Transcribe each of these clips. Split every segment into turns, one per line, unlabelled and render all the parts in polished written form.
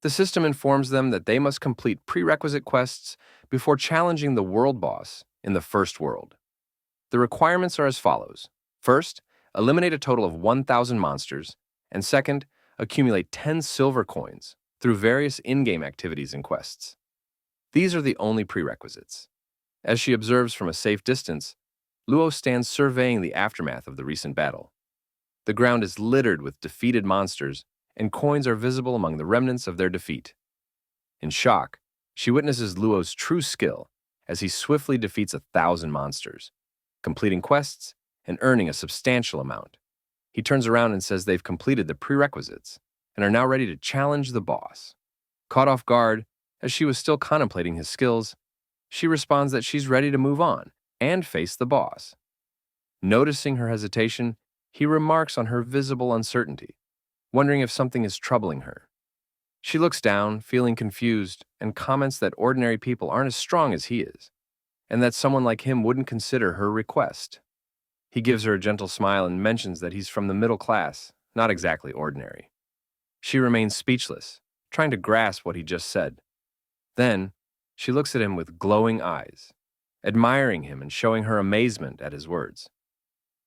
The system informs them that they must complete prerequisite quests before challenging the world boss in the first world. The requirements are as follows. First, eliminate a total of 1,000 monsters, and second, accumulate 10 silver coins through various in-game activities and quests. These are the only prerequisites. As she observes from a safe distance, Luo stands surveying the aftermath of the recent battle. The ground is littered with defeated monsters, and coins are visible among the remnants of their defeat. In shock, she witnesses Luo's true skill as he swiftly defeats 1,000 monsters, completing quests and earning a substantial amount. He turns around and says they've completed the prerequisites and are now ready to challenge the boss. Caught off guard, as she was still contemplating his skills, she responds that she's ready to move on and face the boss. Noticing her hesitation, he remarks on her visible uncertainty, wondering if something is troubling her. She looks down, feeling confused, and comments that ordinary people aren't as strong as he is, and that someone like him wouldn't consider her request. He gives her a gentle smile and mentions that he's from the middle class, not exactly ordinary. She remains speechless, trying to grasp what he just said. Then, she looks at him with glowing eyes, admiring him and showing her amazement at his words.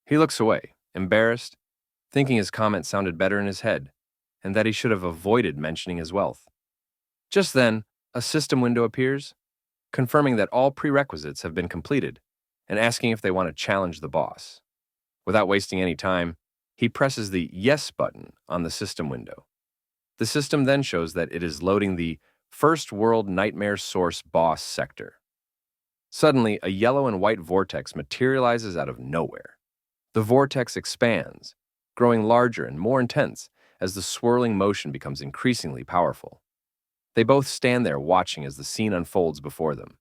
He looks away, embarrassed, thinking his comment sounded better in his head, and that he should have avoided mentioning his wealth. Just then, a system window appears, confirming that all prerequisites have been completed, and asking if they want to challenge the boss. Without wasting any time, he presses the Yes button on the system window. The system then shows that it is loading the First World Nightmare Source Boss sector. Suddenly, a yellow and white vortex materializes out of nowhere. The vortex expands, growing larger and more intense as the swirling motion becomes increasingly powerful. They both stand there watching as the scene unfolds before them.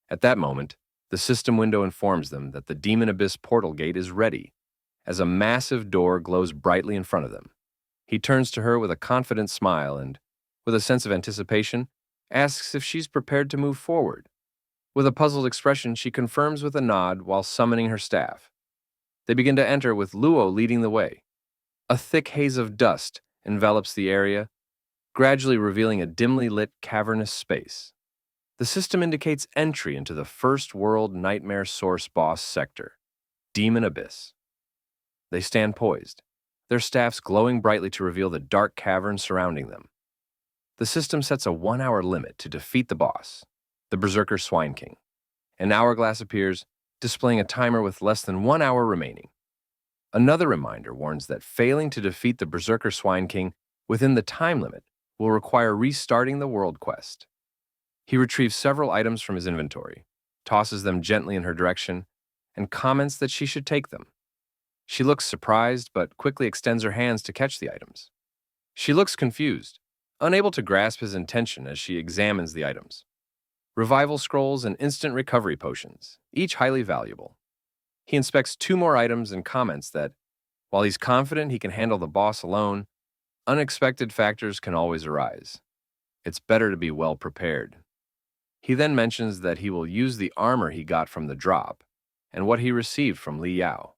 At that moment, the system window informs them that the Demon Abyss portal gate is ready, as a massive door glows brightly in front of them. He turns to her with a confident smile and, with a sense of anticipation, asks if she's prepared to move forward. With a puzzled expression, she confirms with a nod while summoning her staff. They begin to enter with Luo leading the way. A thick haze of dust envelops the area, gradually revealing a dimly lit cavernous space. The system indicates entry into the First World Nightmare Source Boss sector, Demon Abyss. They stand poised, their staffs glowing brightly to reveal the dark cavern surrounding them. The system sets a 1-hour limit to defeat the boss, the Berserker Swine King. An hourglass appears, displaying a timer with less than 1 hour remaining. Another reminder warns that failing to defeat the Berserker Swine King within the time limit will require restarting the world quest. He retrieves several items from his inventory, tosses them gently in her direction, and comments that she should take them. She looks surprised, but quickly extends her hands to catch the items. She looks confused, unable to grasp his intention as she examines the items. Revival scrolls and instant recovery potions, each highly valuable. He inspects 2 more items and comments that, while he's confident he can handle the boss alone, unexpected factors can always arise. It's better to be well prepared. He then mentions that he will use the armor he got from the drop and what he received from Li Yao.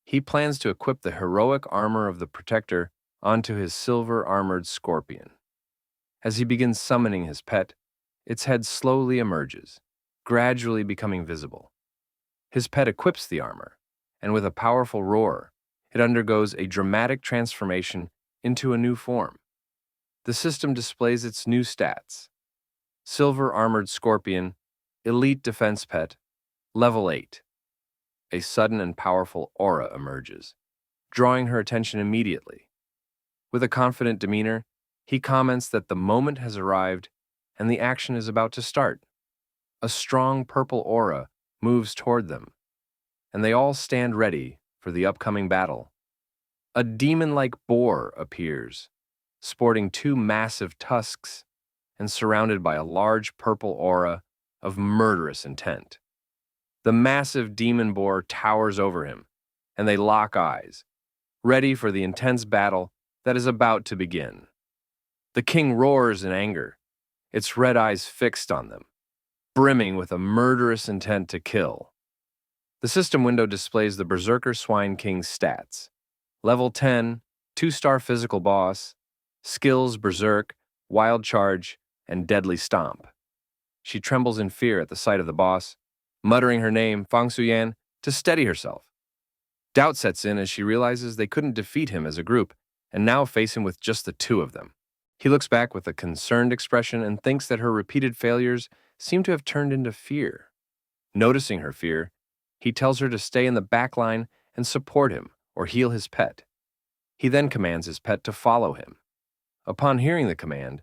He plans to equip the heroic armor of the Protector onto his silver-armored scorpion. As he begins summoning his pet, its head slowly emerges, gradually becoming visible. His pet equips the armor, and with a powerful roar, it undergoes a dramatic transformation into a new form. The system displays its new stats. Silver-armored scorpion, elite defense pet, level 8. A sudden and powerful aura emerges, drawing her attention immediately. With a confident demeanor, he comments that the moment has arrived and the action is about to start. A strong purple aura moves toward them, and they all stand ready for the upcoming battle. A demon-like boar appears, sporting 2 massive tusks and surrounded by a large purple aura of murderous intent. The massive demon boar towers over him, and they lock eyes, ready for the intense battle that is about to begin. The king roars in anger, its red eyes fixed on them, brimming with a murderous intent to kill. The system window displays the Berserker Swine King's stats. Level 10, 2-star physical boss, skills Berserk, wild charge, and deadly stomp. She trembles in fear at the sight of the boss, muttering her name, Fang Suyan, to steady herself. Doubt sets in as she realizes they couldn't defeat him as a group and now face him with just the two of them. He looks back with a concerned expression and thinks that her repeated failures seem to have turned into fear. Noticing her fear, he tells her to stay in the back line and support him or heal his pet. He then commands his pet to follow him. Upon hearing the command,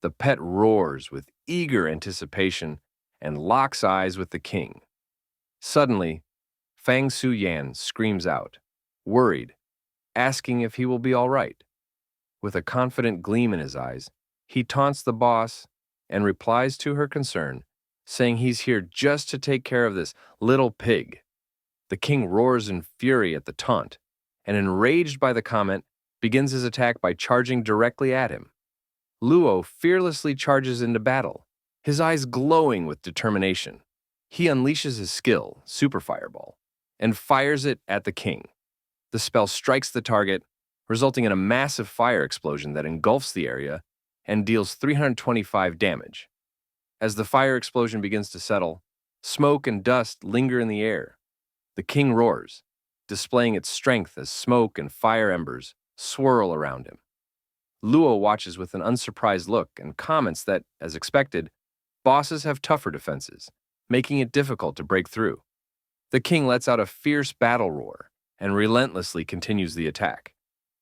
the pet roars with eager anticipation and locks eyes with the king. Suddenly, Fang Su-yan screams out, worried, asking if he will be all right. With a confident gleam in his eyes, he taunts the boss and replies to her concern, saying he's here just to take care of this little pig. The king roars in fury at the taunt, and enraged by the comment, begins his attack by charging directly at him. Luo fearlessly charges into battle, his eyes glowing with determination. He unleashes his skill, Super Fireball, and fires it at the king. The spell strikes the target, resulting in a massive fire explosion that engulfs the area and deals 325 damage. As the fire explosion begins to settle, smoke and dust linger in the air. The king roars, displaying its strength as smoke and fire embers swirl around him. Luo watches with an unsurprised look and comments that, as expected, bosses have tougher defenses, making it difficult to break through. The king lets out a fierce battle roar and relentlessly continues the attack.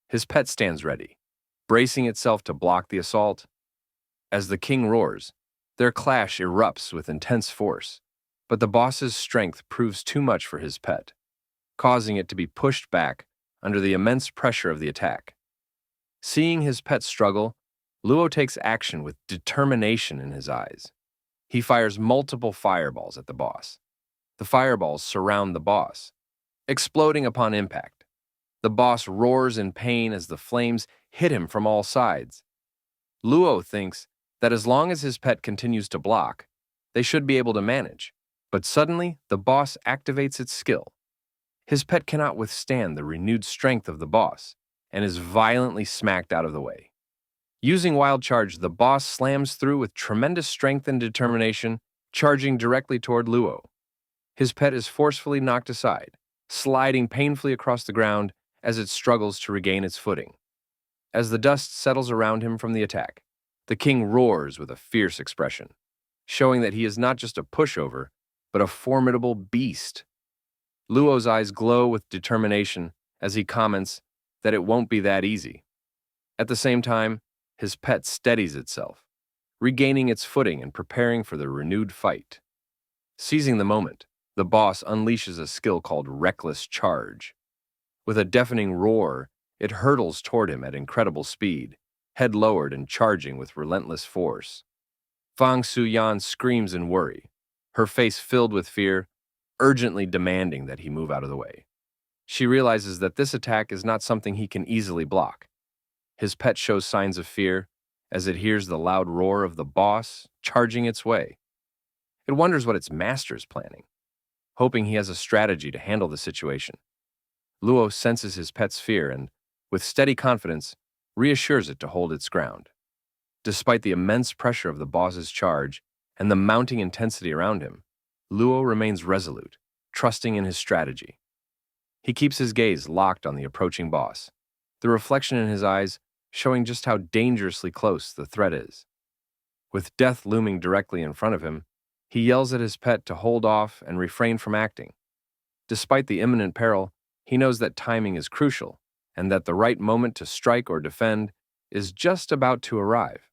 His pet stands ready, bracing itself to block the assault. As the king roars, their clash erupts with intense force, but the boss's strength proves too much for his pet, causing it to be pushed back under the immense pressure of the attack. Seeing his pet struggle, Luo takes action with determination in his eyes. He fires multiple fireballs at the boss. The fireballs surround the boss, exploding upon impact. The boss roars in pain as the flames hit him from all sides. Luo thinks that as long as his pet continues to block, they should be able to manage, but suddenly the boss activates its skill. His pet cannot withstand the renewed strength of the boss and is violently smacked out of the way. Using Wild Charge, the boss slams through with tremendous strength and determination, charging directly toward Luo. His pet is forcefully knocked aside, sliding painfully across the ground as it struggles to regain its footing. As the dust settles around him from the attack, the king roars with a fierce expression, showing that he is not just a pushover, but a formidable beast. Luo's eyes glow with determination as he comments that it won't be that easy. At the same time, his pet steadies itself, regaining its footing and preparing for the renewed fight. Seizing the moment, the boss unleashes a skill called Reckless Charge. With a deafening roar, it hurtles toward him at incredible speed, head lowered and charging with relentless force. Fang Su-yan screams in worry, her face filled with fear, urgently demanding that he move out of the way. She realizes that this attack is not something he can easily block. His pet shows signs of fear as it hears the loud roar of the boss charging its way. It wonders what its master is planning, hoping he has a strategy to handle the situation. Luo senses his pet's fear and, with steady confidence, reassures it to hold its ground. Despite the immense pressure of the boss's charge and the mounting intensity around him, Luo remains resolute, trusting in his strategy. He keeps his gaze locked on the approaching boss, the reflection in his eyes showing just how dangerously close the threat is. With death looming directly in front of him, he yells at his pet to hold off and refrain from acting. Despite the imminent peril, he knows that timing is crucial and that the right moment to strike or defend is just about to arrive.